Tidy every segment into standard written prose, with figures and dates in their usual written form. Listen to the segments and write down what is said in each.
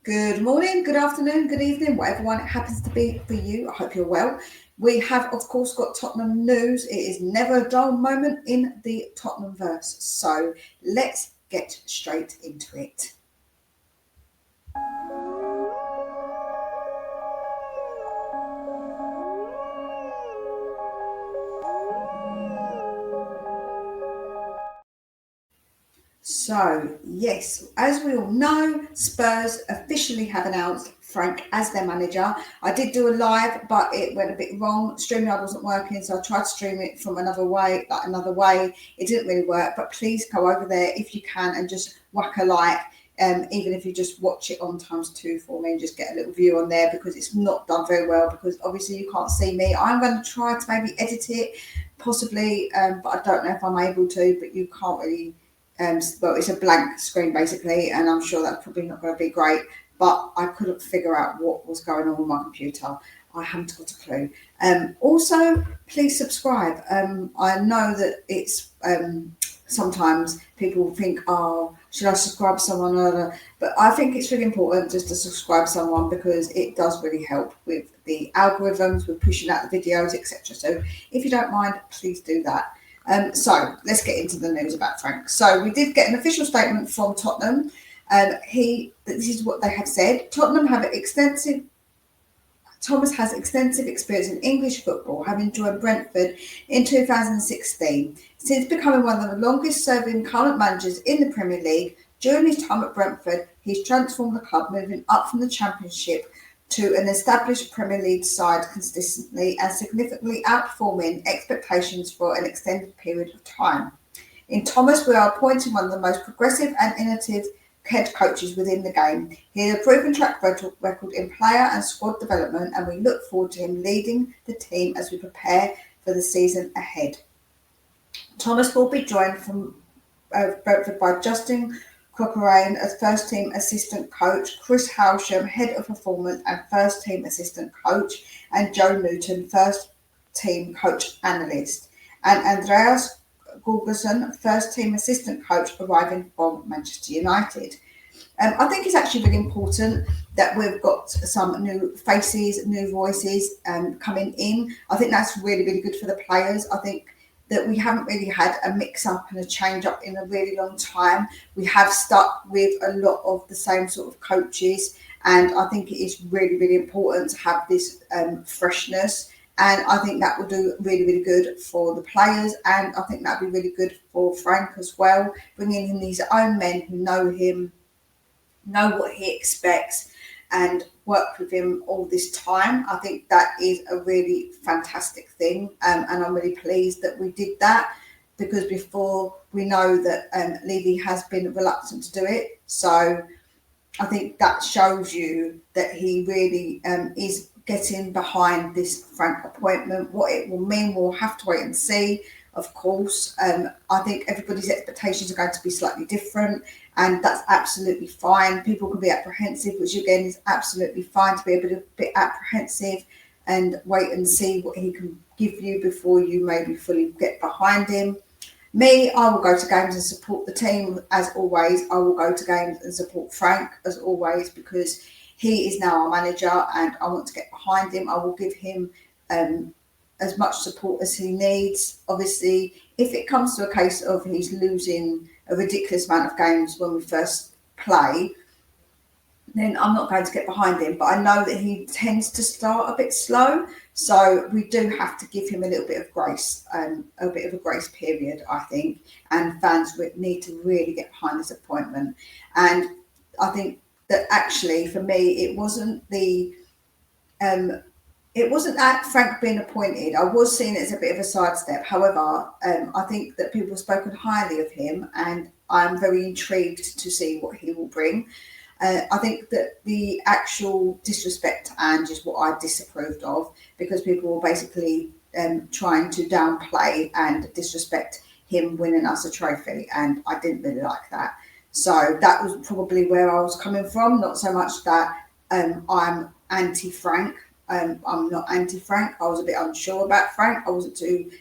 Good morning, good afternoon, good evening, whatever one it happens to be for you. I hope you're well. We have, of course, got Tottenham news. It is never a dull moment in the Tottenham verse. So let's get straight into it. So, yes, as we all know, Spurs officially have announced Frank as their manager. I did do a live, but it went a bit wrong. StreamYard wasn't working, so I tried to stream it from another way. It didn't really work, but please go over there if you can and just whack a like. Even if you just watch it on ×2 for me and just get a little view on there, because it's not done very well, because obviously you can't see me. I'm going to try to maybe edit it, possibly, but I don't know if I'm able to, but you can't really. Well, it's a blank screen basically, and I'm sure that's probably not going to be great, but I couldn't figure out what was going on with my computer. I haven't got a clue. Also, please subscribe. I know that it's sometimes people think, oh, should I subscribe to someone or other? But I think it's really important just to subscribe to someone, because it does really help with the algorithms, with pushing out the videos, etc. So if you don't mind, please do that. So let's get into the news about Frank. So we did get an official statement from Tottenham. This is what they have said. Thomas has extensive experience in English football, having joined Brentford in 2016. Since becoming one of the longest-serving current managers in the Premier League, during his time at Brentford, he's transformed the club, moving up from the Championship to an established Premier League side consistently and significantly outperforming expectations for an extended period of time. In Thomas, we are appointing one of the most progressive and innovative head coaches within the game. He has a proven track record in player and squad development, and we look forward to him leading the team as we prepare for the season ahead. Thomas will be joined from Brentford by Justin Corcoran as first team assistant coach, Chris Howsham, head of performance and first team assistant coach, and Joe Newton, first team coach analyst, and Andreas Gulgerson, first team assistant coach, arriving from Manchester United. I think it's actually really important that we've got some new faces, new voices coming in. I think that's really, really good for the players. I think that we haven't really had a mix-up and a change-up in a really long time. We have stuck with a lot of the same sort of coaches, and I think it is really, really important to have this freshness. And I think that will do really, really good for the players, and I think that will be really good for Frank as well, bringing in these own men who know him, know what he expects, and work with him all this time. I think that is a really fantastic thing, and I'm really pleased that we did that, because before we know that Levy has been reluctant to do it. So I think that shows you that he really is getting behind this Frank appointment. What it will mean, we'll have to wait and see. Of course, I think everybody's expectations are going to be slightly different, and that's absolutely fine. People can be apprehensive, which again is absolutely fine, to be a bit apprehensive and wait and see what he can give you before you maybe fully get behind him. Me, I will go to games and support the team as always. I will go to games and support Frank as always, because he is now our manager and I want to get behind him. I will give him as much support as he needs. Obviously, if it comes to a case of he's losing a ridiculous amount of games when we first play, then I'm not going to get behind him. But I know that he tends to start a bit slow, so we do have to give him a little bit of grace, a bit of a grace period, I think. And fans need to really get behind this appointment. And I think that actually, for me, it wasn't that Frank being appointed. I was seeing it as a bit of a sidestep. However, I think that people have spoken highly of him, and I'm very intrigued to see what he will bring. I think that the actual disrespect to Ange is what I disapproved of, because people were basically trying to downplay and disrespect him winning us a trophy, and I didn't really like that. So that was probably where I was coming from, not so much that I'm anti-Frank. I'm not anti-Frank. I was a bit unsure about Frank. I wasn't too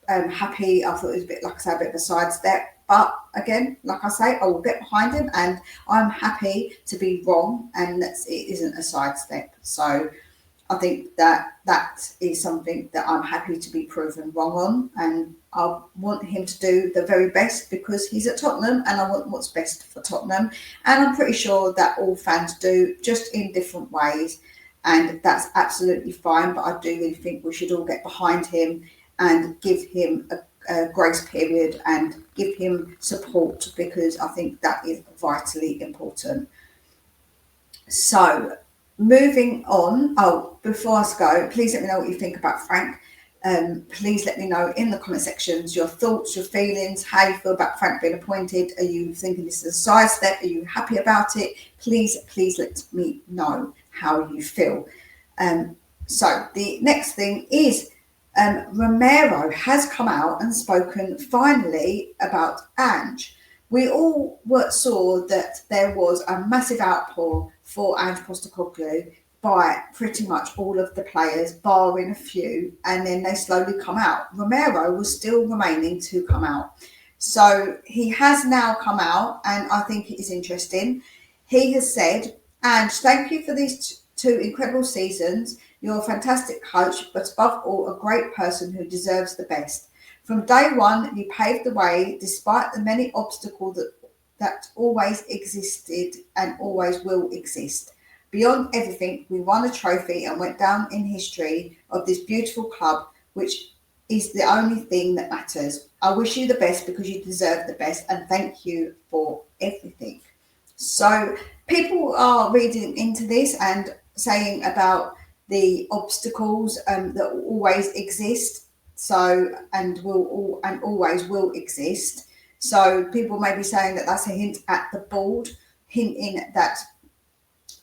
happy. I thought it was a bit, like I say, a bit of a sidestep. But again, like I say, I will get behind him, and I'm happy to be wrong, and it isn't a sidestep. So I think that is something that I'm happy to be proven wrong on, and I want him to do the very best because he's at Tottenham, and I want what's best for Tottenham. And I'm pretty sure that all fans do, just in different ways, and that's absolutely fine. But I do really think we should all get behind him and give him a grace period and give him support, because I think that is vitally important. So, moving on. Oh, before I go, please let me know what you think about Frank. Please let me know in the comment sections your thoughts, your feelings, how you feel about Frank being appointed. Are you thinking this is a sidestep? Are you happy about it? Please let me know how you feel. So the next thing is Romero has come out and spoken finally about Ange. We all saw that there was a massive outpour for Ange Postecoglou by pretty much all of the players, barring a few, and then they slowly come out. Romero was still remaining to come out. So he has now come out, and I think it is interesting. He has said, Ange, thank you for these two incredible seasons. You're a fantastic coach, but above all, a great person who deserves the best. From day one, you paved the way despite the many obstacles that always existed and always will exist. Beyond everything, we won a trophy and went down in history of this beautiful club, which is the only thing that matters. I wish you the best because you deserve the best, and thank you for everything. So people are reading into this and saying about the obstacles that always exist, and always will exist. So people may be saying that that's a hint at the board, hinting that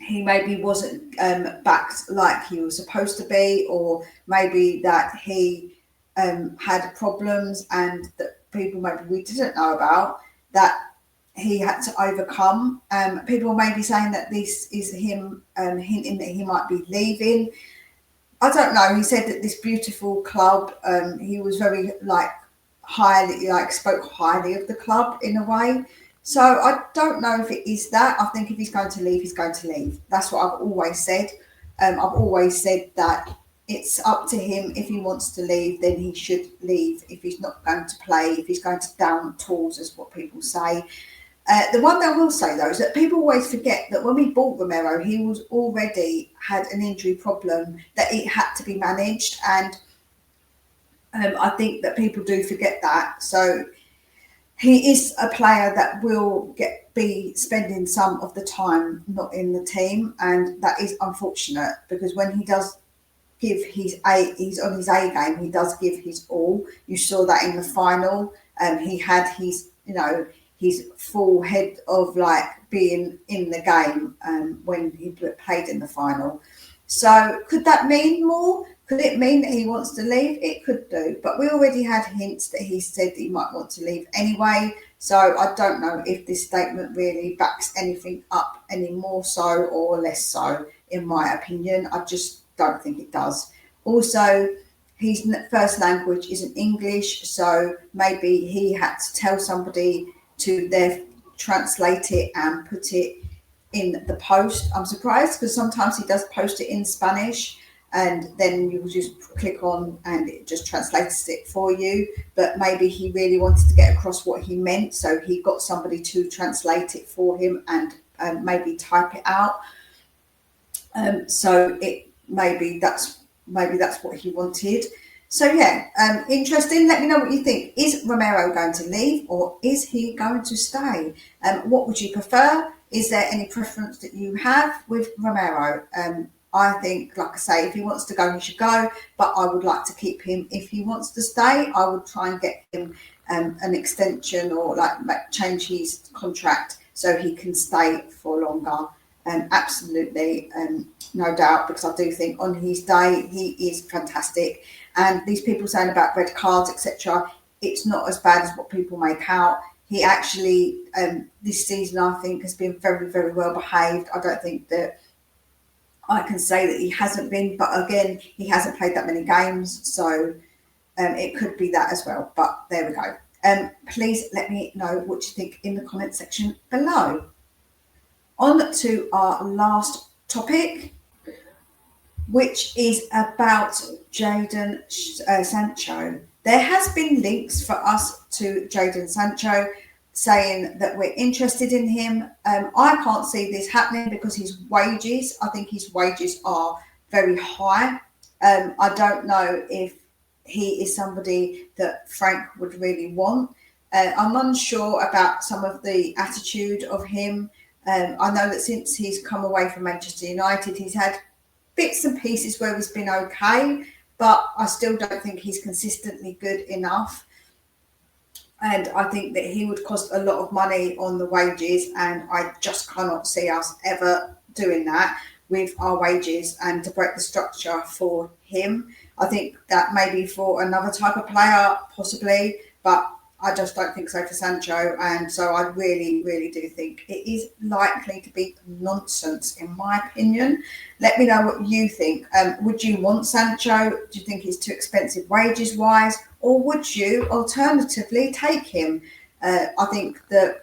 he maybe wasn't backed like he was supposed to be, or maybe that he had problems and that people maybe we didn't know about that he had to overcome. People may be saying that this is him hinting that he might be leaving. I don't know. He said that this beautiful club, he was very spoke highly of the club in a way. So I don't know if it is that. I think if he's going to leave, he's going to leave. That's what I've always said. I've always said that it's up to him. If he wants to leave, then he should leave. If he's not going to play, if he's going to down tools, as what people say. The one thing I will say, though, is that people always forget that when we bought Romero, he was already had an injury problem that it had to be managed. And I think that people do forget that. So he is a player that will be spending some of the time not in the team. And that is unfortunate, because when he does give he's on his A game, he does give his all. You saw that in the final. He had his full head of being in the game when he played in the final. So could that mean more? Could it mean that he wants to leave? It could do, but we already had hints that he said that he might want to leave anyway. So I don't know if this statement really backs anything up any more so or less so, in my opinion. I just don't think it does. Also, his first language isn't English, so maybe he had to tell somebody to translate it and put it in the post. I'm surprised, because sometimes he does post it in Spanish, and then you just click on and it just translates it for you. But maybe he really wanted to get across what he meant, so he got somebody to translate it for him and maybe type it out. So maybe that's what he wanted. So yeah, interesting. Let me know what you think. Is Romero going to leave, or is he going to stay? What would you prefer? Is there any preference that you have with Romero? I think, like I say, if he wants to go, he should go. But I would like to keep him. If he wants to stay, I would try and get him an extension, or change his contract so he can stay for longer. Absolutely, no doubt, because I do think on his day he is fantastic. And these people saying about red cards, etc., it's not as bad as what people make out. He actually, this season, I think, has been very, very well behaved. I don't think that I can say that he hasn't been, but again, he hasn't played that many games, so it could be that as well. But there we go. Please let me know what you think in the comment section below. On to our last topic, which is about Jadon Sancho. There has been links for us to Jadon Sancho saying that we're interested in him. I can't see this happening because I think his wages are very high. I don't know if he is somebody that Frank would really want. I'm unsure about some of the attitude of him. I know that since he's come away from Manchester United, he's had bits and pieces where he's been okay, but I still don't think he's consistently good enough. And I think that he would cost a lot of money on the wages, and I just cannot see us ever doing that with our wages and to break the structure for him. I think that maybe for another type of player, possibly, but I just don't think so for Sancho. And so I really, really do think it is likely to be nonsense, in my opinion. Let me know what you think. Would you want Sancho? Do you think he's too expensive wages-wise? Or would you alternatively take him? I think that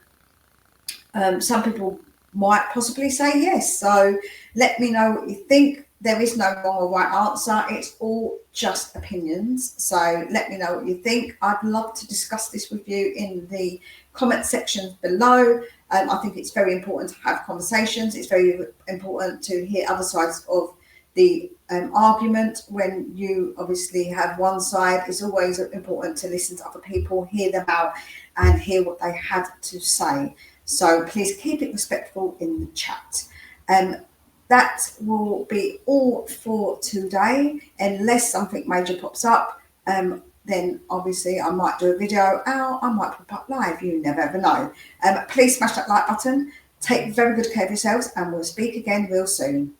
some people might possibly say yes. So let me know what you think. There is no wrong or right answer. It's all just opinions. So let me know what you think. I'd love to discuss this with you in the comment sections below. I think it's very important to have conversations. It's very important to hear other sides of the argument. When you obviously have one side, it's always important to listen to other people, hear them out, and hear what they have to say. So please keep it respectful in the chat. That will be all for today. Unless something major pops up, then obviously I might do a video, or I might pop up live. You never ever know. Please smash that like button. Take very good care of yourselves, and we'll speak again real soon.